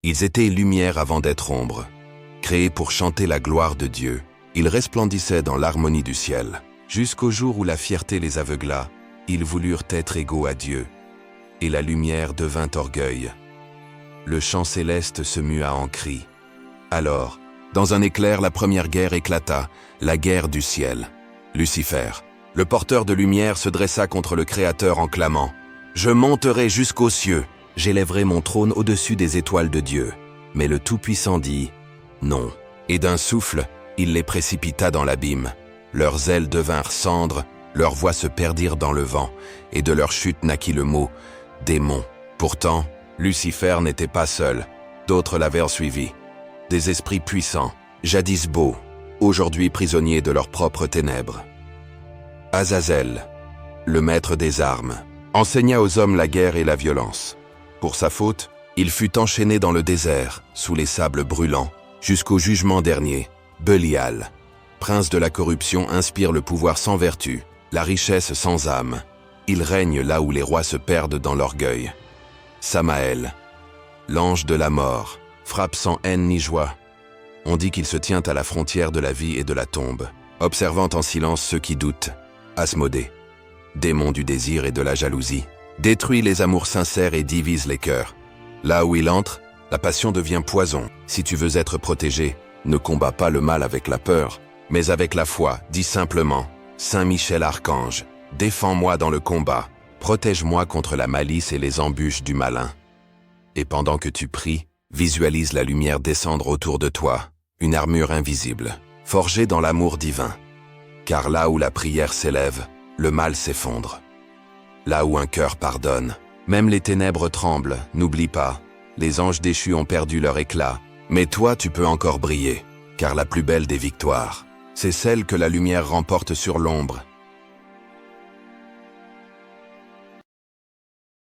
Ils étaient lumière avant d'être ombre. Créés pour chanter la gloire de Dieu, ils resplendissaient dans l'harmonie du ciel. Jusqu'au jour où la fierté les aveugla, ils voulurent être égaux à Dieu. Et la lumière devint orgueil. Le chant céleste se mua en cri. Alors, dans un éclair, la première guerre éclata, la guerre du ciel. Lucifer, le porteur de lumière, se dressa contre le Créateur en clamant « Je monterai jusqu'aux cieux, j'élèverai mon trône au-dessus des étoiles de Dieu. » Mais le Tout-Puissant dit « Non. » Et d'un souffle, il les précipita dans l'abîme. Leurs ailes devinrent cendres, leurs voix se perdirent dans le vent, et de leur chute naquit le mot « démon ». Pourtant, Lucifer n'était pas seul, d'autres l'avaient suivi. Des esprits puissants, jadis beaux, aujourd'hui prisonniers de leurs propres ténèbres. Azazel, le maître des armes, enseigna aux hommes la guerre et la violence. Pour sa faute, il fut enchaîné dans le désert, sous les sables brûlants, jusqu'au jugement dernier. Belial, prince de la corruption, inspire le pouvoir sans vertu, la richesse sans âme. Il règne là où les rois se perdent dans l'orgueil. Samaël, l'ange de la mort, frappe sans haine ni joie. On dit qu'il se tient à la frontière de la vie et de la tombe, observant en silence ceux qui doutent. Asmodée, démon du désir et de la jalousie, détruit les amours sincères et divise les cœurs. Là où il entre, la passion devient poison. Si tu veux être protégé, ne combats pas le mal avec la peur, mais avec la foi. Dis simplement « Saint Michel Archange, défends-moi dans le combat, protège-moi contre la malice et les embûches du malin. » Et pendant que tu pries, visualise la lumière descendre autour de toi, une armure invisible, forgée dans l'amour divin. Car là où la prière s'élève, le mal s'effondre. Là où un cœur pardonne, même les ténèbres tremblent. N'oublie pas, les anges déchus ont perdu leur éclat, mais toi tu peux encore briller, car la plus belle des victoires, c'est celle que la lumière remporte sur l'ombre,